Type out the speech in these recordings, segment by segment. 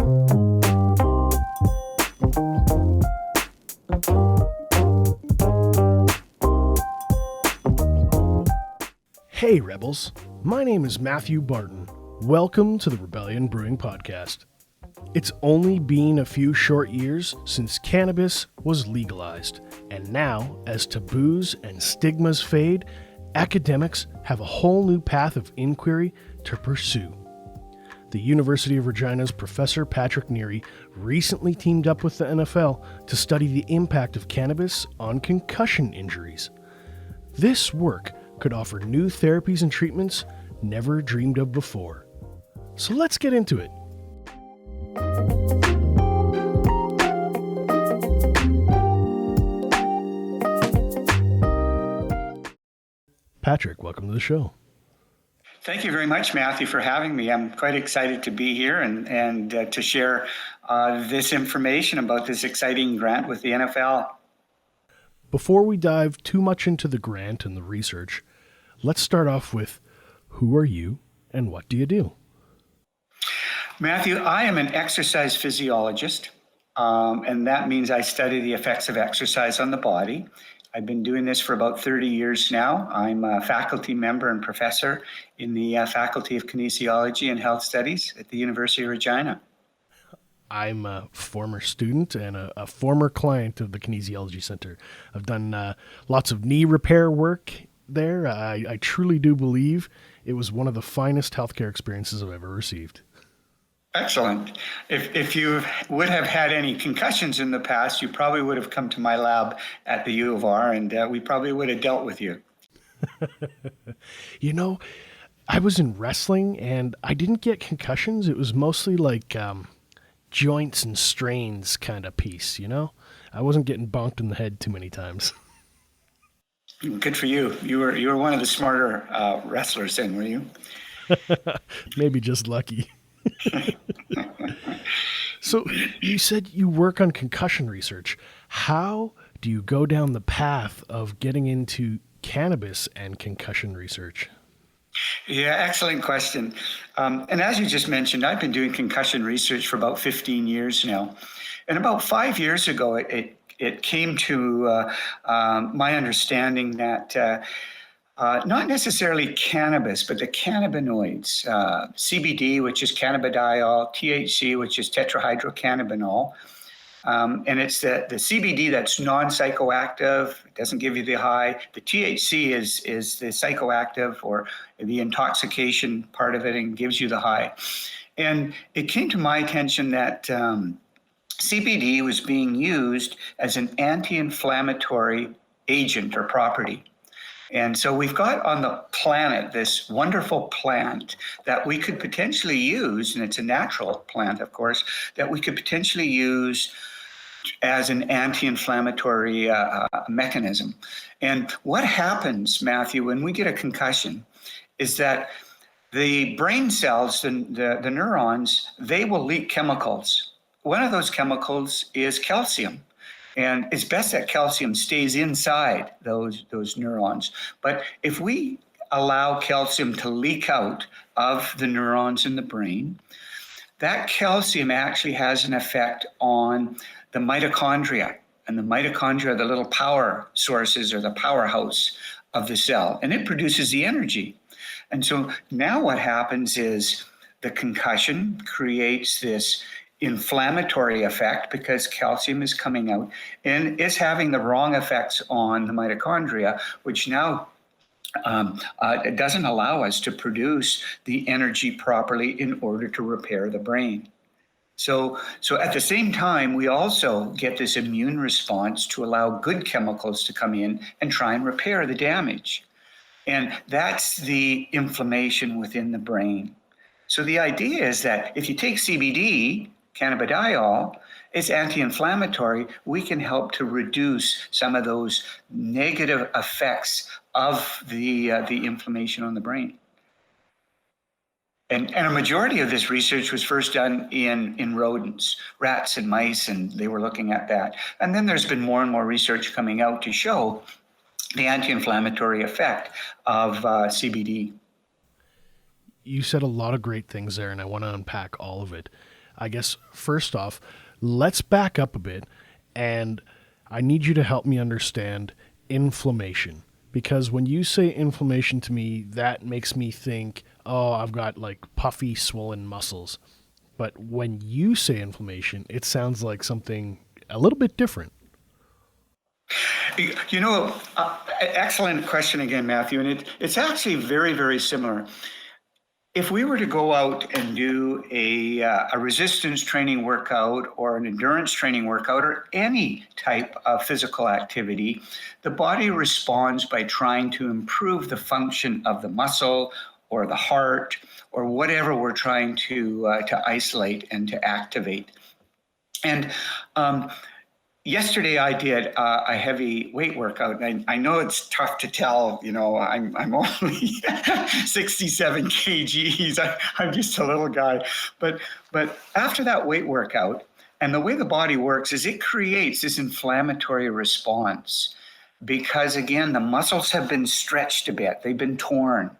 Hey Rebels, my name is Matthew Barton. Welcome to the Rebellion Brewing Podcast. It's only been a few short years since cannabis was legalized, and now, as taboos and stigmas fade, academics have a whole new path of inquiry to pursue. The University of Regina's Professor Patrick Neary recently teamed up with the NFL to study the impact of cannabis on concussion injuries. This work could offer new therapies and treatments never dreamed of before. So let's get into it. Patrick, welcome to the show. Thank you very much, Matthew, for having me. I'm quite excited to be here and to share this information about this exciting grant with the NFL. Before we dive too much into the grant and the research, let's start off with who are you and what do you do? Matthew, I am an exercise physiologist, and that means I study the effects of exercise on the body. I've been doing this for about 30 years now. I'm a faculty member and professor in the Faculty of Kinesiology and Health Studies at the University of Regina. I'm a former student and a former client of the Kinesiology Center. I've done lots of knee repair work there. I truly do believe it was one of the finest healthcare experiences I've ever received. Excellent. If you would have had any concussions in the past, you probably would have come to my lab at the U of R, and we probably would have dealt with you. You know, I was in wrestling, and I didn't get concussions. It was mostly like joints and strains kind of piece, you know? I wasn't getting bonked in the head too many times. Good for you. You were one of the smarter wrestlers then, were you? Maybe just lucky. So you said you work on concussion research. How do you go down the path of getting into cannabis and concussion research? Yeah, excellent question. And as you just mentioned, I've been doing concussion research for about 15 years now. And about 5 years ago, it came to my understanding that not necessarily cannabis, but the cannabinoids, CBD, which is cannabidiol, THC, which is tetrahydrocannabinol. And it's the CBD that's non-psychoactive. It doesn't give you the high. The THC is the psychoactive or the intoxication part of it and gives you the high. And it came to my attention that CBD was being used as an anti-inflammatory agent or property. And so we've got on the planet this wonderful plant that we could potentially use, and it's a natural plant, of course, that we could potentially use as an anti-inflammatory mechanism. And what happens, Matthew, when we get a concussion is that the brain cells, the neurons, they will leak chemicals. One of those chemicals is calcium. And it's best that calcium stays inside those neurons. But if we allow calcium to leak out of the neurons in the brain, that calcium actually has an effect on the mitochondria. And the mitochondria are the little power sources or the powerhouse of the cell. And it produces the energy. And so now what happens is the concussion creates this inflammatory effect because calcium is coming out and it's having the wrong effects on the mitochondria, which now it doesn't allow us to produce the energy properly in order to repair the brain. So at the same time, we also get this immune response to allow good chemicals to come in and try and repair the damage. And that's the inflammation within the brain. So the idea is that if you take CBD, cannabidiol, it's anti-inflammatory. We can help to reduce some of those negative effects of the inflammation on the brain. And a majority of this research was first done in rodents, rats and mice, and they were looking at that. And then there's been more and more research coming out to show the anti-inflammatory effect of CBD. You said a lot of great things there, and I want to unpack all of it. I guess first off, let's back up a bit, and I need you to help me understand inflammation. Because when you say inflammation to me, that makes me think, oh, I've got like puffy, swollen muscles. But when you say inflammation, it sounds like something a little bit different. You know, excellent question again, Matthew, and it's actually very, very similar. If we were to go out and do a resistance training workout or an endurance training workout or any type of physical activity, the body responds by trying to improve the function of the muscle or the heart or whatever we're trying to isolate and to activate. And yesterday I did a heavy weight workout, and I know it's tough to tell, I'm only 67 kgs. I'm just a little guy. But after that weight workout, and the way the body works is it creates this inflammatory response because, again, the muscles have been stretched a bit. They've been torn.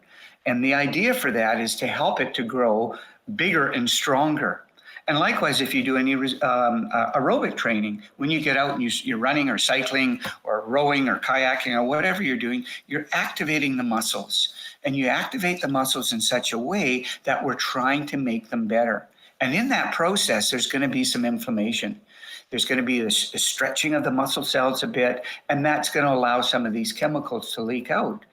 And the idea for that is to help it to grow bigger and stronger. And likewise, if you do any aerobic training, when you get out and you're running or cycling or rowing or kayaking or whatever you're doing, you're activating the muscles. And you activate the muscles in such a way that we're trying to make them better. And in that process, there's going to be some inflammation. There's going to be a stretching of the muscle cells a bit, and that's going to allow some of these chemicals to leak out.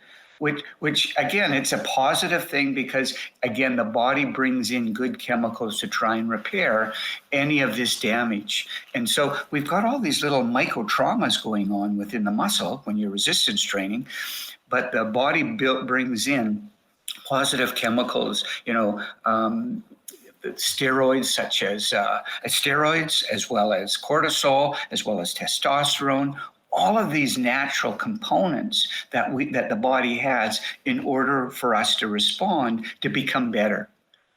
Which again, it's a positive thing because, again, the body brings in good chemicals to try and repair any of this damage. And so we've got all these little micro traumas going on within the muscle when you're resistance training, but the body brings in positive chemicals, steroids such as steroids, as well as cortisol, as well as testosterone, all of these natural components that the body has in order for us to respond to become better.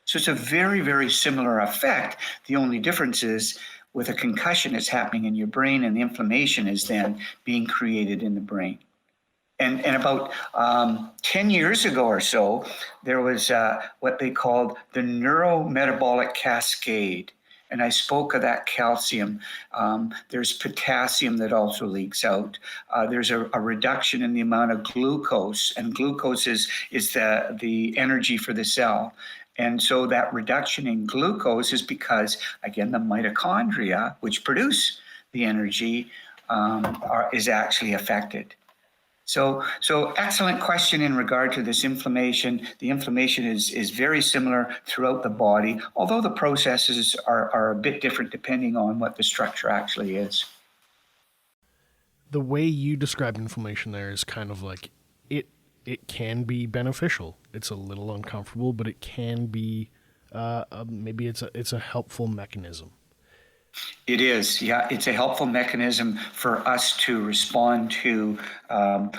So it's a very, very similar effect. The only difference is with a concussion, it's happening in your brain, and the inflammation is then being created in the brain. And about 10 years ago or so, there was what they called the neurometabolic cascade. And I spoke of that calcium. There's potassium that also leaks out. There's a reduction in the amount of glucose, and glucose is the energy for the cell. And so that reduction in glucose is because, again, the mitochondria, which produce the energy, is actually affected. So excellent question in regard to this inflammation. The inflammation is very similar throughout the body, although the processes are a bit different depending on what the structure actually is. The way you describe inflammation there is kind of like it can be beneficial. It's a little uncomfortable, but it can be maybe it's a helpful mechanism. It is, yeah. It's a helpful mechanism for us to respond to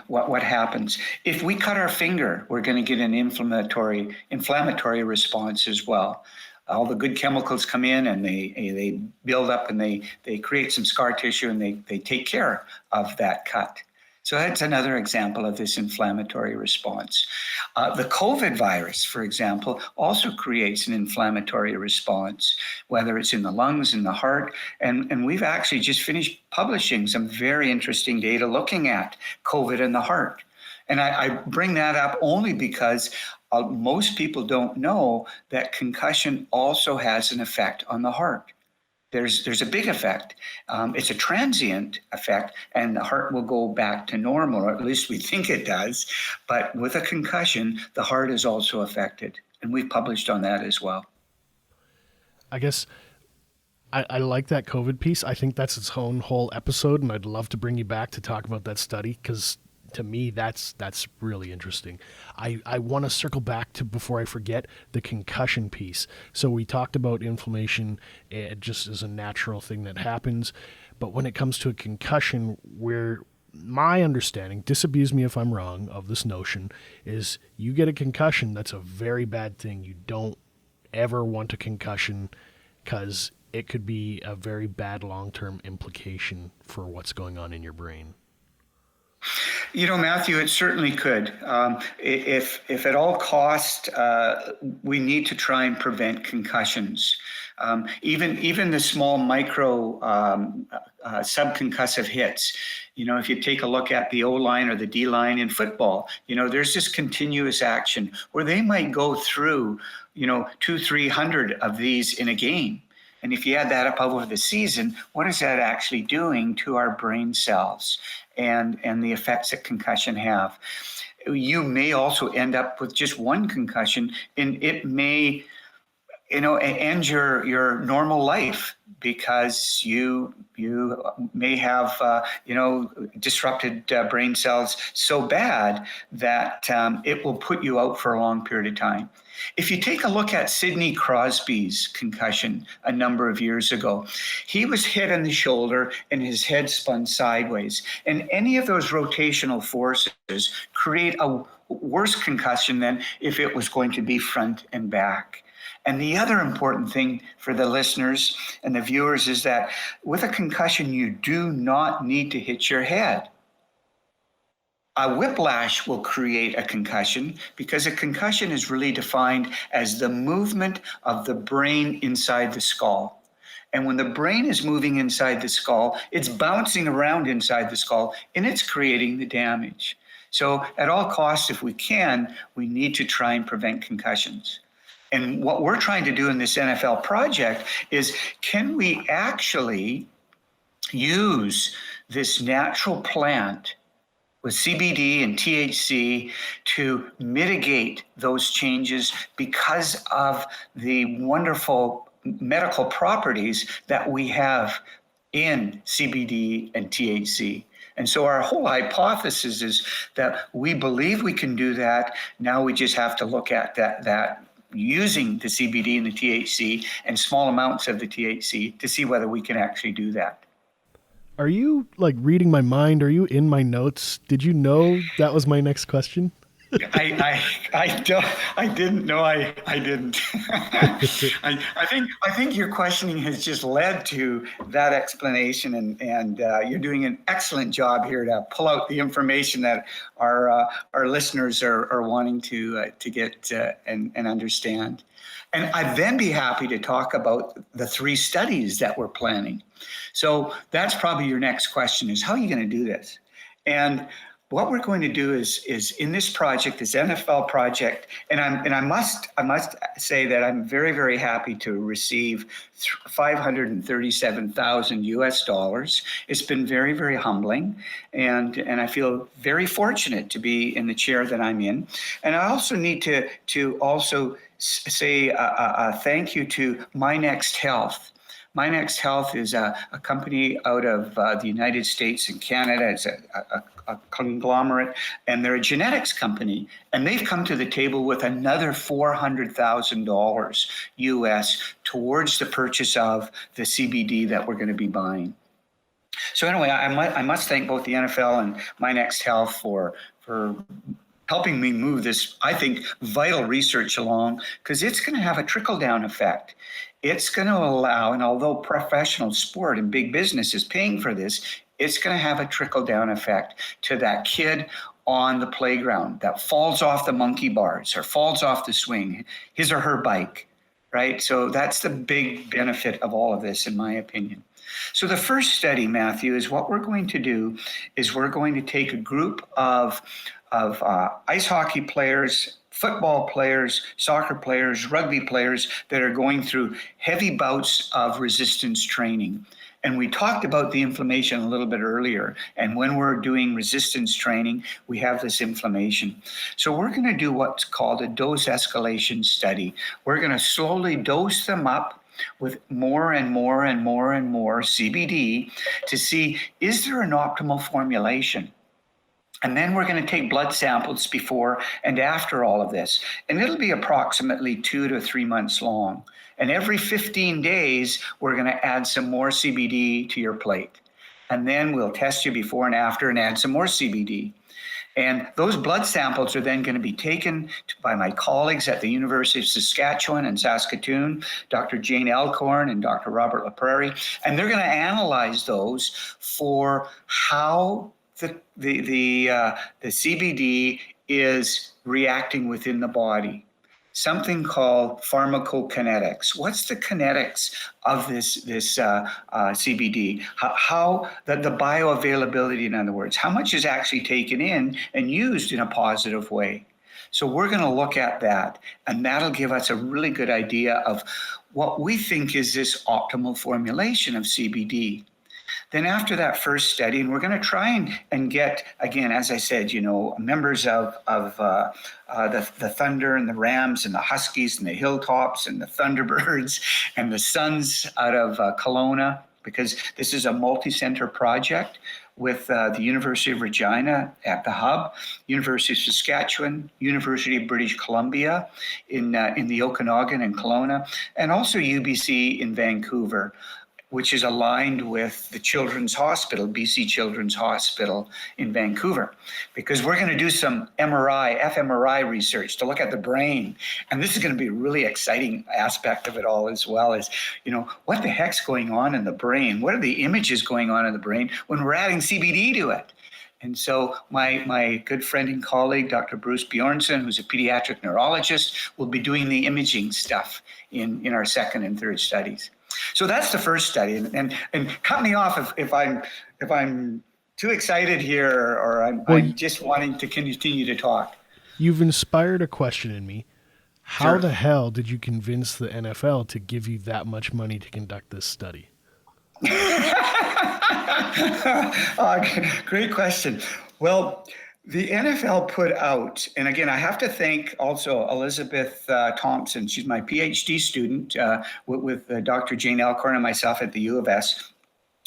what happens. If we cut our finger, we're going to get an inflammatory response as well. All the good chemicals come in and they build up and they create some scar tissue and they take care of that cut. So that's another example of this inflammatory response. The COVID virus, for example, also creates an inflammatory response, whether it's in the lungs, in the heart. And we've actually just finished publishing some very interesting data looking at COVID in the heart. And I bring that up only because most people don't know that concussion also has an effect on the heart. There's a big effect. It's a transient effect, and the heart will go back to normal, or at least we think it does. But with a concussion, the heart is also affected, and we've published on that as well. I guess I like that COVID piece. I think that's its own whole episode, and I'd love to bring you back to talk about that study because to me, that's really interesting. I want to circle back to, before I forget, the concussion piece. So we talked about inflammation just as a natural thing that happens. But when it comes to a concussion, where my understanding, disabuse me if I'm wrong, of this notion is you get a concussion, that's a very bad thing. You don't ever want a concussion because it could be a very bad long-term implication for what's going on in your brain. Matthew, it certainly could. If at all cost, we need to try and prevent concussions. Even the small micro subconcussive hits. If you take a look at the O-line or the D-line in football, there's this continuous action where they might go through, 200-300 of these in a game. And if you add that up over the season, what is that actually doing to our brain cells and the effects that concussion have? You may also end up with just one concussion, and it may end your normal life because you may have disrupted brain cells so bad that it will put you out for a long period of time. If you take a look at Sidney Crosby's concussion a number of years ago, he was hit in the shoulder and his head spun sideways. And any of those rotational forces create a worse concussion than if it was going to be front and back. And the other important thing for the listeners and the viewers is that with a concussion, you do not need to hit your head. A whiplash will create a concussion because a concussion is really defined as the movement of the brain inside the skull. And when the brain is moving inside the skull, it's bouncing around inside the skull and it's creating the damage. So at all costs, if we can, we need to try and prevent concussions. And what we're trying to do in this NFL project is, can we actually use this natural plant with CBD and THC to mitigate those changes because of the wonderful medical properties that we have in CBD and THC. And so our whole hypothesis is that we believe we can do that. Now we just have to look at that using the CBD and the THC and small amounts of the THC to see whether we can actually do that. Are you reading my mind? Are you in my notes? Did you know that was my next question? I didn't know I didn't. I think your questioning has just led to that explanation, and you're doing an excellent job here to pull out the information that our listeners are wanting to get and understand. And I'd then be happy to talk about the 3 studies that we're planning. So that's probably your next question, is how are you going to do this? And what we're going to do is in this project, this NFL project, and I must say that I'm very, very happy to receive $537,000. It's been very, very humbling, and I feel very fortunate to be in the chair that I'm in. And I also need to also say a thank you to My Next Health. My Next Health is a company out of the United States and Canada. It's a conglomerate, and they're a genetics company, and they've come to the table with another $400,000 US towards the purchase of the CBD that we're going to be buying. So anyway, I must thank both the NFL and My Next Health for helping me move this, I think, vital research along, because it's going to have a trickle-down effect. It's going to allow, and although professional sport and big business is paying for this, it's going to have a trickle-down effect to that kid on the playground that falls off the monkey bars or falls off the swing, his or her bike, right? So that's the big benefit of all of this, in my opinion. So the first study, Matthew, is what we're going to do is we're going to take a group of ice hockey players, football players, soccer players, rugby players that are going through heavy bouts of resistance training. And we talked about the inflammation a little bit earlier. And when we're doing resistance training, we have this inflammation. So we're going to do what's called a dose escalation study. We're going to slowly dose them up with more and more and more and more CBD to see, is there an optimal formulation? And then we're going to take blood samples before and after all of this. And it'll be approximately 2 to 3 months long. And every 15 days, we're going to add some more CBD to your plate. And then we'll test you before and after and add some more CBD. And those blood samples are then going to be taken by my colleagues at the University of Saskatchewan and Saskatoon, Dr. Jane Elkhorn and Dr. Robert LaPrairie. And they're going to analyze those for how the CBD is reacting within the body. something called pharmacokinetics. What's the kinetics of this CBD? How the bioavailability, in other words, how much is actually taken in and used in a positive way? So we're going to look at that, and that'll give us a really good idea of what we think is this optimal formulation of CBD. Then after that first study, and we're going to try and get, again, as I said, members of the Thunder and the Rams and the Huskies and the Hilltops and the Thunderbirds and the Suns out of Kelowna, because this is a multi-center project with the University of Regina at the hub, University of Saskatchewan, University of British Columbia in the Okanagan and Kelowna, and also UBC in Vancouver, which is aligned with the Children's Hospital, BC Children's Hospital in Vancouver, because we're going to do some fMRI research to look at the brain. And this is going to be a really exciting aspect of it all, as well as, what the heck's going on in the brain? What are the images going on in the brain when we're adding CBD to it? And so my good friend and colleague, Dr. Bruce Bjornson, who's a pediatric neurologist, will be doing the imaging stuff in our second and third studies. So that's the first study, and cut me off if I'm too excited here, or I'm just wanting to continue to talk. You've inspired a question in me. How the hell did you convince the NFL to give you that much money to conduct this study? Great question. Well, the NFL put out, and again, I have to thank also Elizabeth Thompson. She's my PhD student with Dr. Jane Alcorn and myself at the U of S.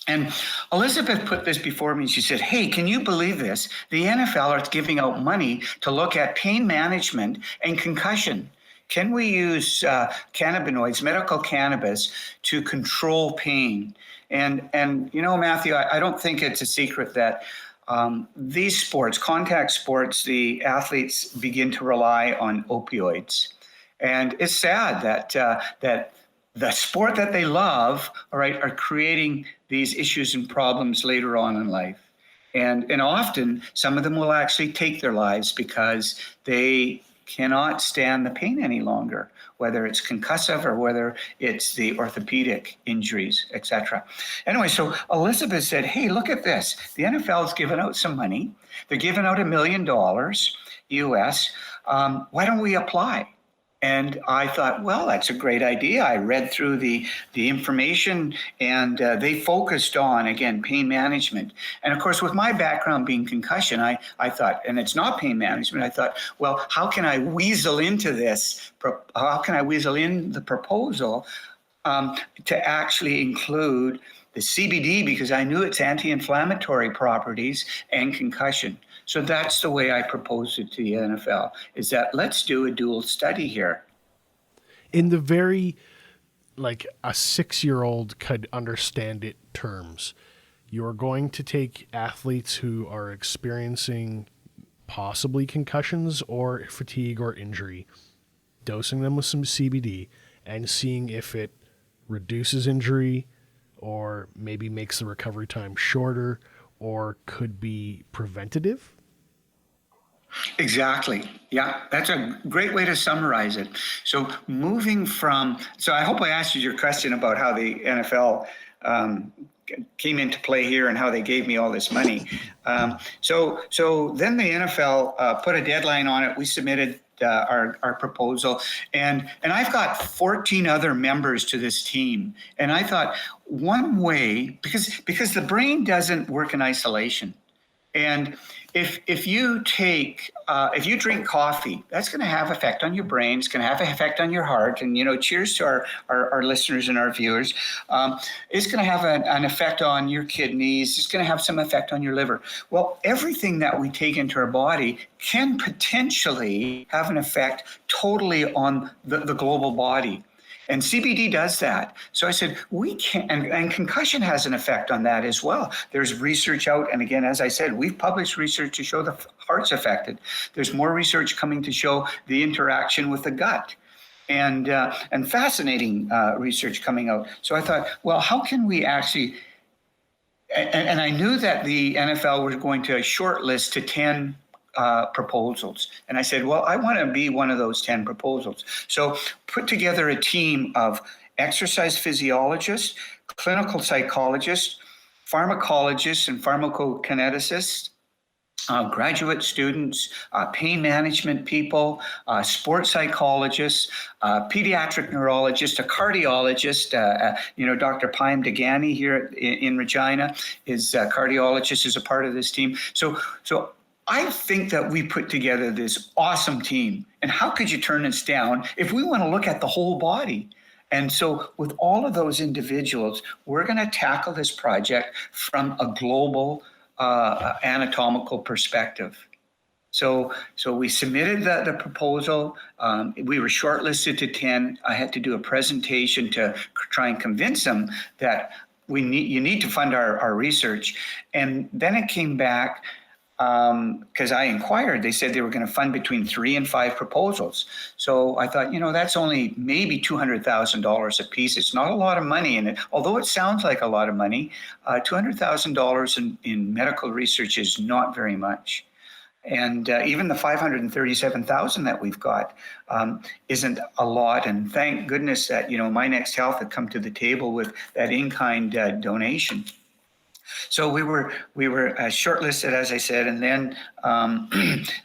And Elizabeth put this before me. She said, hey, can you believe this? The NFL are giving out money to look at pain management and concussion. Can we use cannabinoids, medical cannabis, to control pain? And Matthew, I don't think it's a secret that these sports, contact sports, the athletes begin to rely on opioids. And it's sad that the sport that they love, are creating these issues and problems later on in life. And often some of them will actually take their lives because they cannot stand the pain any longer, whether it's concussive or whether it's the orthopedic injuries, etc. Anyway, so Elizabeth said, hey, look at this. The NFL's given out some money. They're giving out $1 million US. Why don't we apply? And I thought, well, that's a great idea. I read through the information, and they focused on, again, pain management. And of course, with my background being concussion, I thought, and it's not pain management, I thought, well, how can I weasel into this? How can I weasel in the proposal to actually include the CBD, because I knew its anti-inflammatory properties and concussion. So that's the way I proposed it to the NFL, is that let's do a dual study here. In the very, like a 6-year-old could understand it terms, you're going to take athletes who are experiencing possibly concussions or fatigue or injury, dosing them with some CBD and seeing if it reduces injury or maybe makes the recovery time shorter or could be preventative? Exactly. Yeah, that's a great way to summarize it. So I hope I answered your question about how the NFL came into play here and how they gave me all this money. So then the NFL put a deadline on it. We submitted our proposal, and I've got 14 other members to this team. And I thought one way, because the brain doesn't work in isolation. And if you drink coffee, that's going to have effect on your brain. It's going to have an effect on your heart. And, cheers to our listeners and our viewers. It's going to have an effect on your kidneys. It's going to have some effect on your liver. Well, everything that we take into our body can potentially have an effect totally on the global body. And CBD does that. So I said, we can, and concussion has an effect on that as well. There's research out, and again, as I said, we've published research to show the heart's affected. There's more research coming to show the interaction with the gut, and fascinating research coming out. So I thought, well, how can we actually, and I knew that the NFL was going to shortlist to 10 proposals. And I said, well, I want to be one of those 10 proposals. So put together a team of exercise physiologists, clinical psychologists, pharmacologists and pharmacokineticists, graduate students, pain management people, sports psychologists, pediatric neurologists, a cardiologist. Dr. Payam Degani here in Regina is a cardiologist, is a part of this team. So I think that we put together this awesome team. And how could you turn us down if we want to look at the whole body? And so with all of those individuals, we're going to tackle this project from a global anatomical perspective. So we submitted the proposal. We were shortlisted to 10. I had to do a presentation to try and convince them that you need to fund our research. And then it came back because I inquired. They said they were going to fund between 3 and 5 proposals. So I thought, that's only maybe $200,000 a piece. It's not a lot of money. And although it sounds like a lot of money, $200,000 in medical research is not very much. And even the $537,000 that we've got isn't a lot. And thank goodness that, My Next Health had come to the table with that in-kind donation. So we were shortlisted, as I said, and then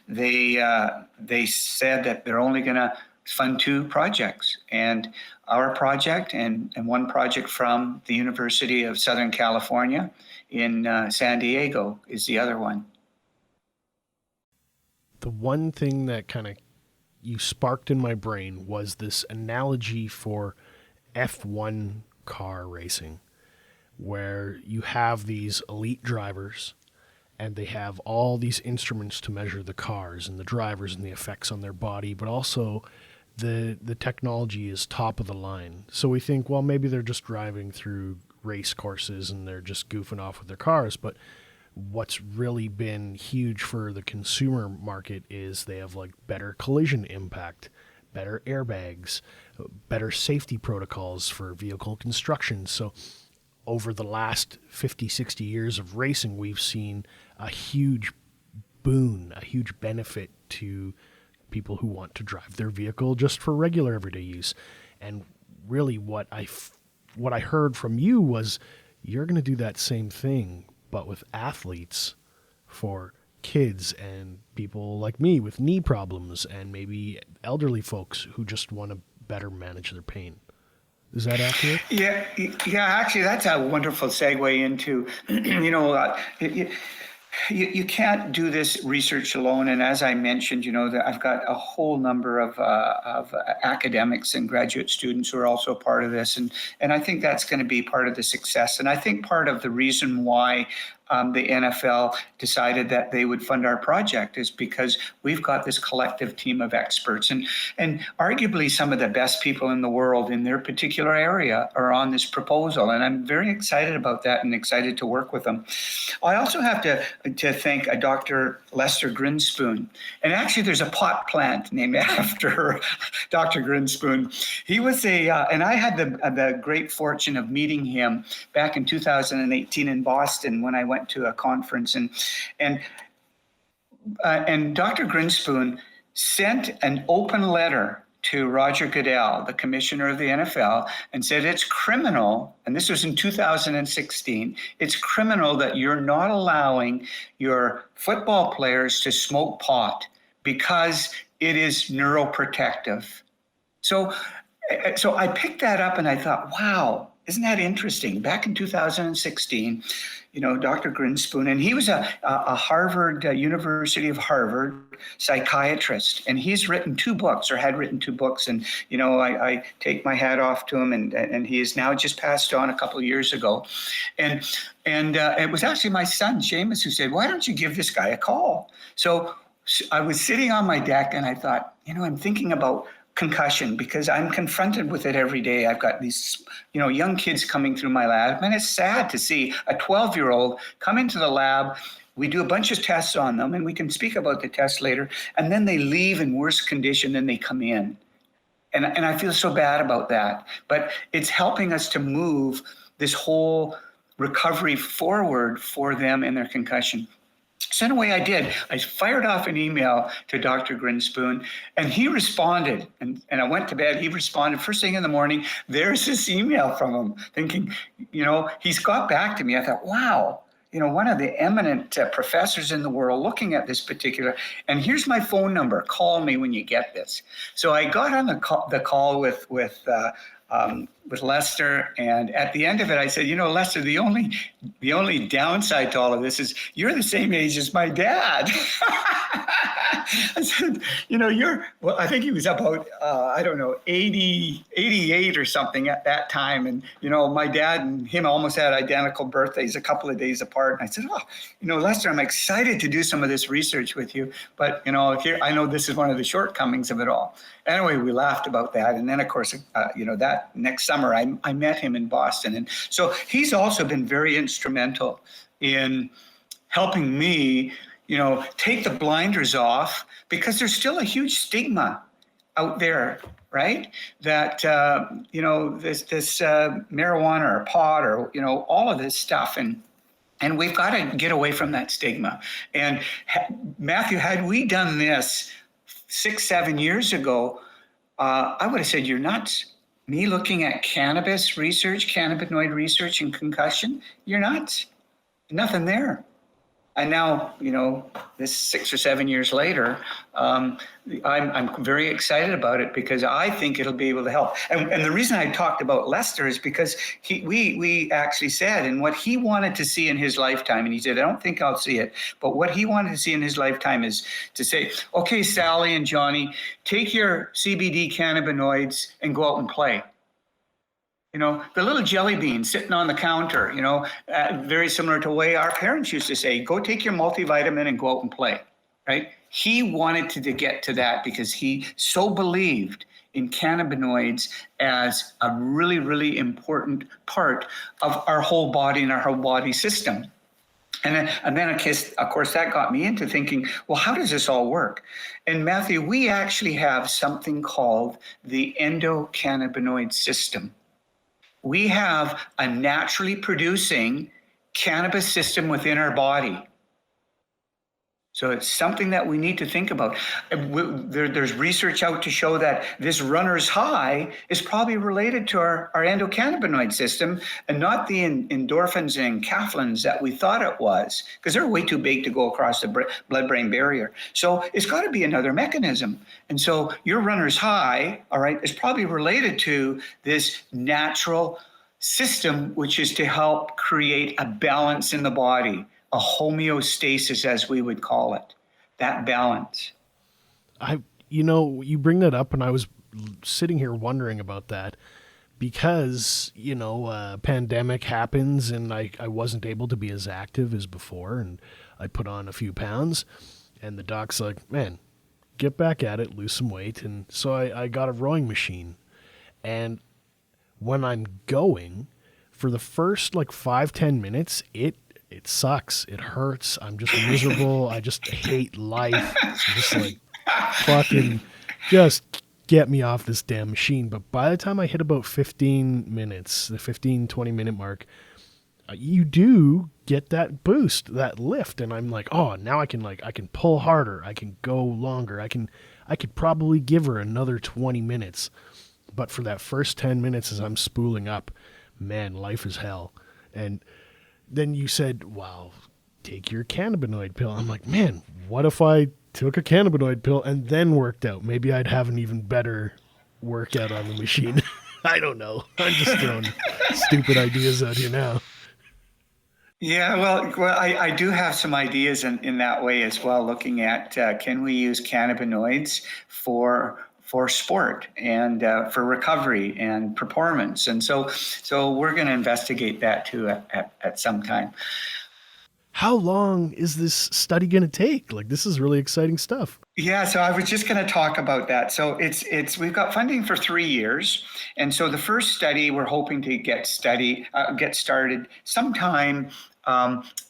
they said that they're only going to fund 2 projects, and our project and one project from the University of Southern California in San Diego is the other one. The one thing that kind of you sparked in my brain was this analogy for F1 car racing, where you have these elite drivers and they have all these instruments to measure the cars and the drivers and the effects on their body, but also the technology is top of the line. So we think, well, maybe they're just driving through race courses and they're just goofing off with their cars. But what's really been huge for the consumer market is they have better collision impact, better airbags, better safety protocols for vehicle construction. So over the last 50, 60 years of racing, we've seen a huge boon, a huge benefit to people who want to drive their vehicle just for regular everyday use. And really what I heard from you was you're going to do that same thing, but with athletes, for kids and people like me with knee problems and maybe elderly folks who just want to better manage their pain. Is that accurate? Yeah. Actually, that's a wonderful segue into, you can't do this research alone. And as I mentioned, that I've got a whole number of academics and graduate students who are also part of this. And I think that's going to be part of the success. And I think part of the reason why the NFL decided that they would fund our project is because we've got this collective team of experts, and arguably some of the best people in the world in their particular area are on this proposal. And I'm very excited about that and excited to work with them. I also have to thank Dr. Lester Grinspoon. And actually there's a pot plant named after Dr. Grinspoon. He was and I had the great fortune of meeting him back in 2018 in Boston when I went to a conference, and Dr. Grinspoon sent an open letter to Roger Goodell, the commissioner of the NFL, and said it's criminal, and this was in 2016, it's criminal that you're not allowing your football players to smoke pot because it is neuroprotective. So I picked that up and I thought, wow, isn't that interesting? Back in 2016, Dr. Grinspoon, and he was a Harvard, University of Harvard psychiatrist, and he's written 2 books, or had written 2 books, and I take my hat off to him, and he is now just passed on a couple of years ago, and it was actually my son Seamus who said, why don't you give this guy a call? So I was sitting on my deck and I thought, I'm thinking about concussion because I'm confronted with it every day. I've got these, young kids coming through my lab, and it's sad to see a 12-year-old come into the lab. We do a bunch of tests on them, and we can speak about the tests later, and then they leave in worse condition than they come in. And I feel so bad about that. But it's helping us to move this whole recovery forward for them and their concussion. So in a way I did. I fired off an email to Dr. Grinspoon, and he responded. And I went to bed. He responded first thing in the morning. There's this email from him thinking, he's got back to me. I thought, wow, one of the eminent professors in the world looking at this particular, and here's my phone number. Call me when you get this. So I got on the call with Lester, and at the end of it, I said, Lester, the only downside to all of this is you're the same age as my dad. I said, I think he was about, 88 or something at that time. And, my dad and him almost had identical birthdays a couple of days apart. And I said, Lester, I'm excited to do some of this research with you. But, here, I know this is one of the shortcomings of it all. Anyway, we laughed about that. And then, of course, that next summer, I met him in Boston. And so he's also been very instrumental in helping me, take the blinders off, because there's still a huge stigma out there, right? That, this marijuana or pot or, all of this stuff. And we've got to get away from that stigma. And Matthew, had we done this 6-7 years ago, I would have said, you're nuts. Me looking at cannabis research, cannabinoid research and concussion, you're nuts. Nothing there. And now, this 6 or 7 years later, I'm very excited about it because I think it'll be able to help. And the reason I talked about Lester is because we actually said, and what he wanted to see in his lifetime, and he said, I don't think I'll see it, but what he wanted to see in his lifetime is to say, okay, Sally and Johnny, take your CBD cannabinoids and go out and play. The little jelly bean sitting on the counter, very similar to the way our parents used to say, go take your multivitamin and go out and play, right? He wanted to get to that because he so believed in cannabinoids as a really, really important part of our whole body and our whole body system. And then of course, that got me into thinking, well, how does this all work? And Matthew, we actually have something called the endocannabinoid system. We have a naturally producing cannabis system within our body. So it's something that we need to think about. There's research out to show that this runner's high is probably related to our endocannabinoid system and not the endorphins and enkephalins that we thought it was, because they're way too big to go across the blood-brain barrier. So it's got to be another mechanism. And so your runner's high, all right, is probably related to this natural system, which is to help create a balance in the body. A homeostasis, as we would call it, that balance. You bring that up, and I was sitting here wondering about that because, pandemic happens and I wasn't able to be as active as before, and I put on a few pounds, and the doc's like, man, get back at it, lose some weight. And so I got a rowing machine, and when I'm going for the first 5-10 minutes, it sucks. It hurts. I'm just miserable. I just hate life. It's just fucking just get me off this damn machine. But by the time I hit about 15 minutes, the 15-20 minute mark, you do get that boost, that lift. And I'm like, oh, now I can pull harder. I can go longer. I could probably give her another 20 minutes. But for that first 10 minutes as I'm spooling up, man, life is hell. And then you said, wow, take your cannabinoid pill. I'm like, man, what if I took a cannabinoid pill and then worked out? Maybe I'd have an even better workout on the machine. I don't know. I'm just throwing stupid ideas out here now. Yeah, well, I do have some ideas in that way as well, looking at can we use cannabinoids for sport and for recovery and performance. And so we're going to investigate that too at some time. How long is this study going to take? This is really exciting stuff. Yeah, so I was just going to talk about that. So we've got funding for 3 years, and so the first study we're hoping to get started sometime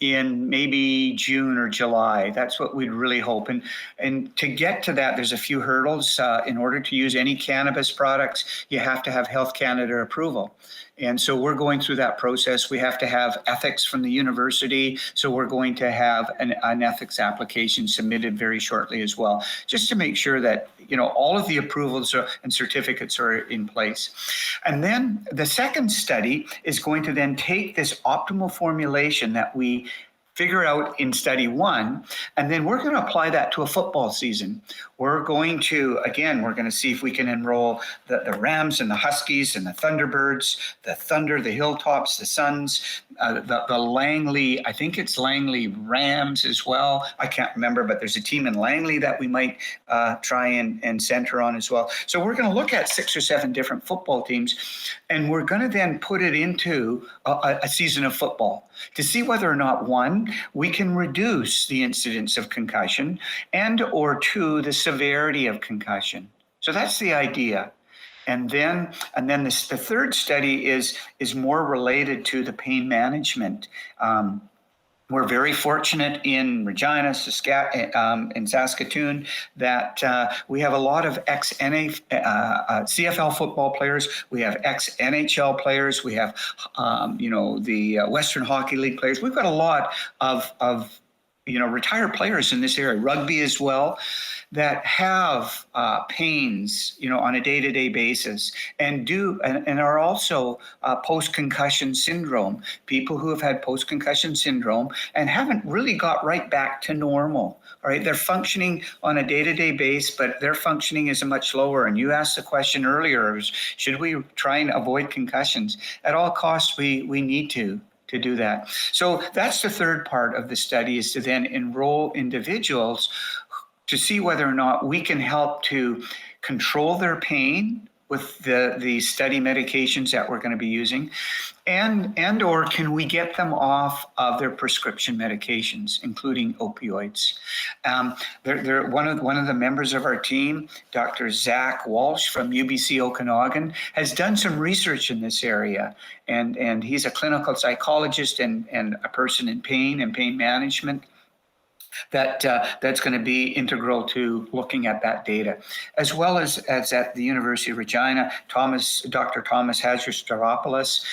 in maybe June or July. That's what we'd really hope. And to get to that, there's a few hurdles. In order to use any cannabis products, you have to have Health Canada approval. And so we're going through that process. We have to have ethics from the university. So we're going to have an ethics application submitted very shortly as well, just to make sure that all of the approvals and certificates are in place. And then the second study is going to then take this optimal formulation that we figure out in study one, and then we're going to apply that to a football season. We're going to see if we can enroll the Rams and the Huskies and the Thunderbirds, the Thunder, the Hilltops, the Suns, the Langley, I think it's Langley Rams as well. I can't remember, but there's a team in Langley that we might try and center on as well. So we're going to look at 6 or 7 different football teams, and we're going to then put it into a season of football to see whether or not, one, we can reduce the incidence of concussion, and or two, the severity of concussion. So that's the idea. And then the third study is more related to the pain management. We're very fortunate in Regina, in Saskatoon, that we have a lot of CFL football players. We have ex-NHL players. We have, the Western Hockey League players. We've got a lot of retired players in this area, rugby as well, that have pains, on a day-to-day basis, and are also post-concussion syndrome, people who have had post-concussion syndrome and haven't really got right back to normal. All right, they're functioning on a day-to-day basis, but their functioning is much lower. And you asked the question earlier, should we try and avoid concussions? At all costs, we need to do that. So that's the third part of the study, is to then enroll individuals to see whether or not we can help to control their pain with the study medications that we're going to be using, and or can we get them off of their prescription medications, including opioids. One of the members of our team, Dr. Zach Walsh from UBC Okanagan, has done some research in this area, and he's a clinical psychologist and a person in pain and pain management. That's going to be integral to looking at that data, as well as at the University of Regina, Dr. Thomas Hadjistaropoulos.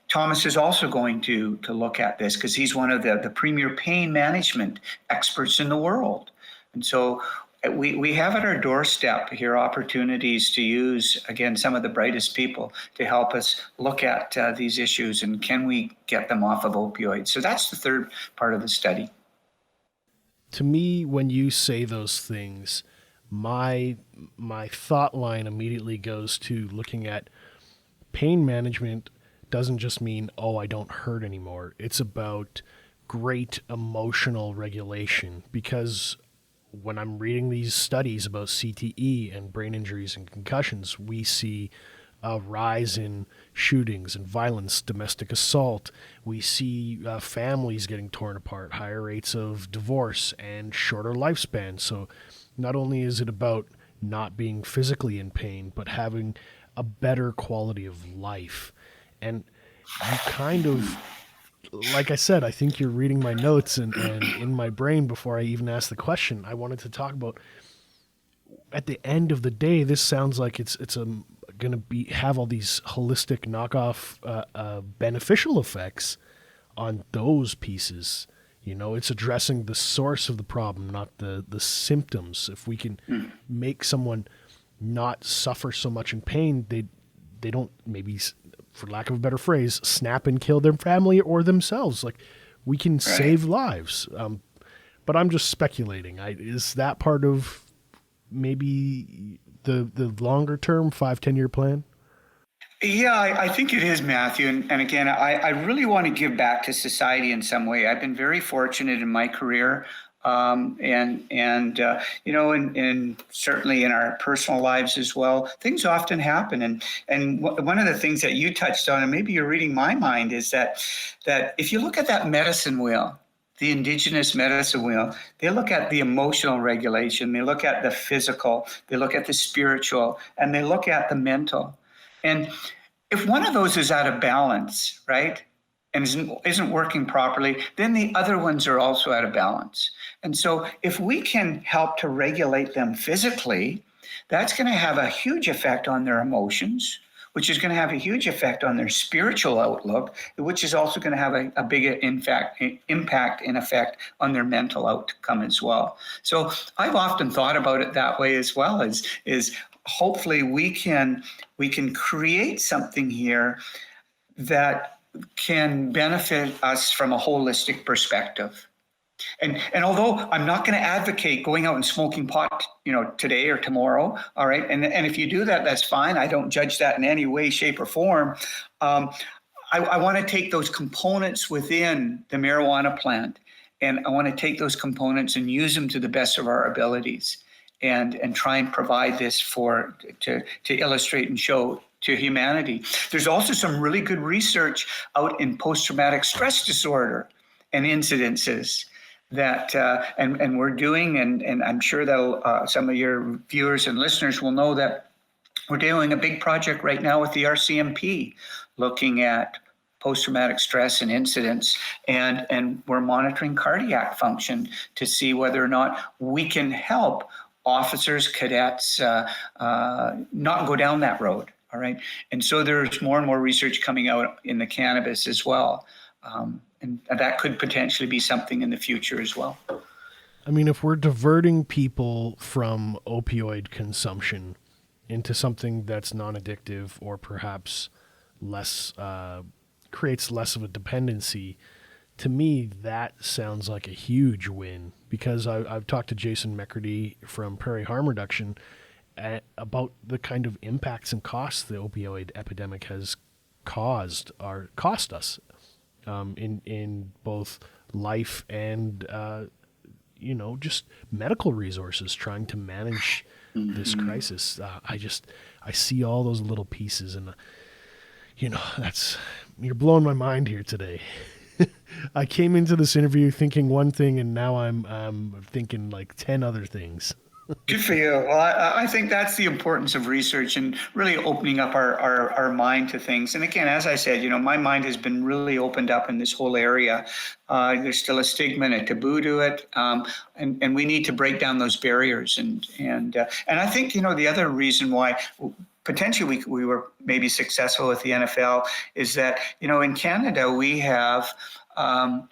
Thomas is also going to look at this because he's one of the premier pain management experts in the world. And so we have at our doorstep here opportunities to use, again, some of the brightest people to help us look at these issues, and can we get them off of opioids? So that's the third part of the study. To me, when you say those things, my thought line immediately goes to looking at pain management doesn't just mean, I don't hurt anymore. It's about great emotional regulation, because when I'm reading these studies about CTE and brain injuries and concussions, we see a rise in shootings and violence, domestic assault. We see families getting torn apart, higher rates of divorce, and shorter lifespans. So not only is it about not being physically in pain, but having a better quality of life. And you kind of, like I said, I think you're reading my notes, and in my brain before I even asked the question, I wanted to talk about, at the end of the day, this sounds like it's going to have all these holistic knockoff beneficial effects on those pieces. It's addressing the source of the problem, not the symptoms. If we can make someone not suffer so much in pain, they don't, maybe, for lack of a better phrase, snap and kill their family or themselves. Like, we can save lives. But I'm just speculating. Is that part of maybe the longer term 5-10 year plan? Yeah, I think it is, Matthew. And again, I really want to give back to society in some way. I've been very fortunate in my career, and certainly in our personal lives as well. Things often happen, and one of the things that you touched on, and maybe you're reading my mind, is that if you look at that medicine wheel, the indigenous medicine wheel, they look at the emotional regulation, they look at the physical, they look at the spiritual, and they look at the mental. And if one of those is out of balance, right, and isn't working properly, then the other ones are also out of balance. And so if we can help to regulate them physically, that's going to have a huge effect on their emotions, which is going to have a huge effect on their spiritual outlook, which is also going to have a bigger impact and effect on their mental outcome as well. So I've often thought about it that way as well, is hopefully we can create something here that can benefit us from a holistic perspective. And although I'm not going to advocate going out and smoking pot, today or tomorrow, all right, and if you do that, that's fine. I don't judge that in any way, shape, or form. I want to take those components within the marijuana plant, and I want to take those components and use them to the best of our abilities, and try and provide this to illustrate and show to humanity. There's also some really good research out in post-traumatic stress disorder and incidences that and we're doing, and I'm sure that some of your viewers and listeners will know that we're doing a big project right now with the RCMP looking at post-traumatic stress and incidents, and we're monitoring cardiac function to see whether or not we can help officers, cadets not go down that road. All right. And so there's more and more research coming out in the cannabis as well. And that could potentially be something in the future as well. I mean, if we're diverting people from opioid consumption into something that's non-addictive or perhaps less, creates less of a dependency, to me, that sounds like a huge win, because I've talked to Jason McCurdy from Prairie Harm Reduction about the kind of impacts and costs the opioid epidemic has cost us in both life and just medical resources trying to manage this crisis. I see all those little pieces, and you're blowing my mind here today. I came into this interview thinking one thing, and now I'm thinking like 10 other things. Good for you. Well, I think that's the importance of research and really opening up our mind to things. And again, as I said, my mind has been really opened up in this whole area. There's still a stigma and a taboo to it, and we need to break down those barriers. And I think the other reason why potentially we were maybe successful with the NFL is that in Canada we have the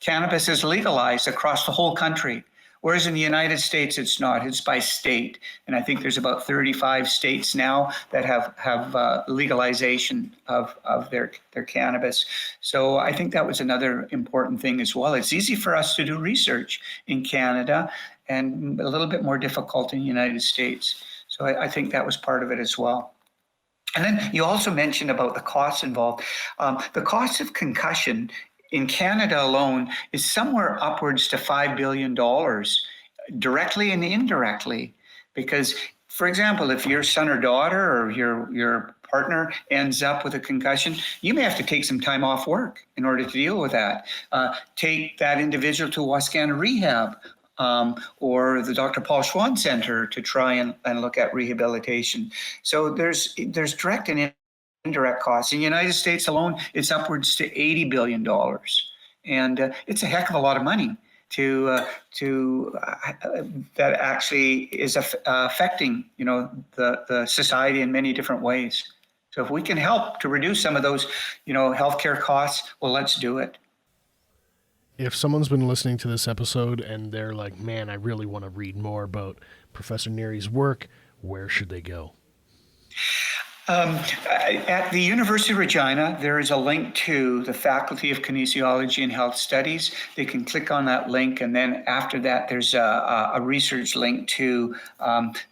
cannabis is legalized across the whole country. Whereas in the United States, it's not. It's by state. And I think there's about 35 states now that have legalization of their cannabis. So I think that was another important thing as well. It's easy for us to do research in Canada and a little bit more difficult in the United States. So I think that was part of it as well. And then you also mentioned about the costs involved. The cost of concussion in Canada alone is somewhere upwards to $5 billion, directly and indirectly. Because, for example, if your son or daughter or your partner ends up with a concussion, you may have to take some time off work in order to deal with that. Take that individual to Wascana Rehab or the Dr. Paul Schwann Center to try and look at rehabilitation. So there's direct and indirect costs. In the United States alone, it's upwards to $80 billion. And it's a heck of a lot of money to that actually is affecting, the society in many different ways. So if we can help to reduce some of those, healthcare costs, well, let's do it. If someone's been listening to this episode and they're like, man, I really want to read more about Professor Neary's work, where should they go? At the University of Regina, there is a link to the Faculty of Kinesiology and Health Studies. They can click on that link, and then after that, there's a research link to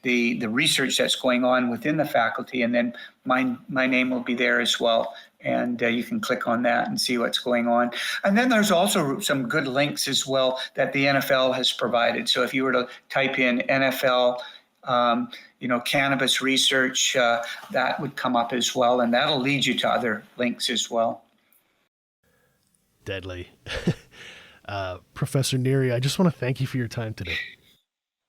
the research that's going on within the faculty, and then my name will be there as well. And you can click on that and see what's going on. And then there's also some good links as well that the NFL has provided. So if you were to type in NFL, cannabis research, that would come up as well, and that'll lead you to other links as well. deadly. Professor Neary, I just want to thank you for your time today.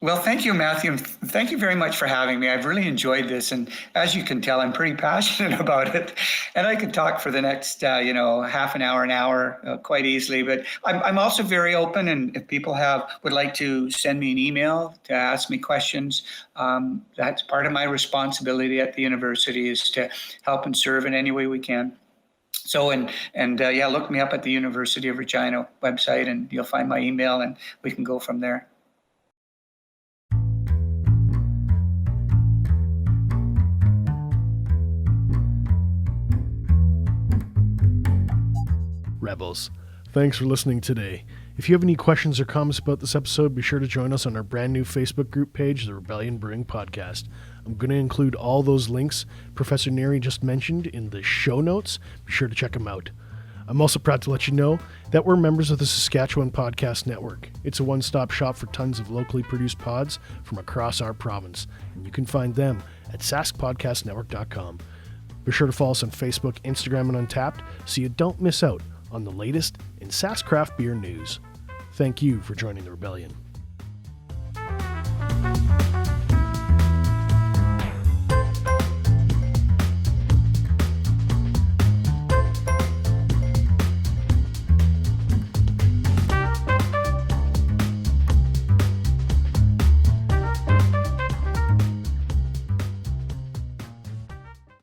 Well, thank you, Matthew. Thank you very much for having me. I've really enjoyed this. And as you can tell, I'm pretty passionate about it. And I could talk for the next, half an hour, quite easily. But I'm also very open. And if people would like to send me an email to ask me questions, that's part of my responsibility at the university, is to help and serve in any way we can. So, look me up at the University of Regina website, and you'll find my email, and we can go from there. Rebels, thanks for listening today. If you have any questions or comments about this episode, be sure to join us on our brand new Facebook group page, the Rebellion Brewing Podcast. I'm going to include all those links Professor Neary just mentioned in the show notes. Be sure to check them out. I'm also proud to let you know that we're members of the Saskatchewan Podcast Network. It's a one-stop shop for tons of locally produced pods from across our province, and you can find them at saskpodcastnetwork.com. Be sure to follow us on Facebook, Instagram, and Untappd so you don't miss out on the latest in Sask craft beer news. Thank you for joining the Rebellion.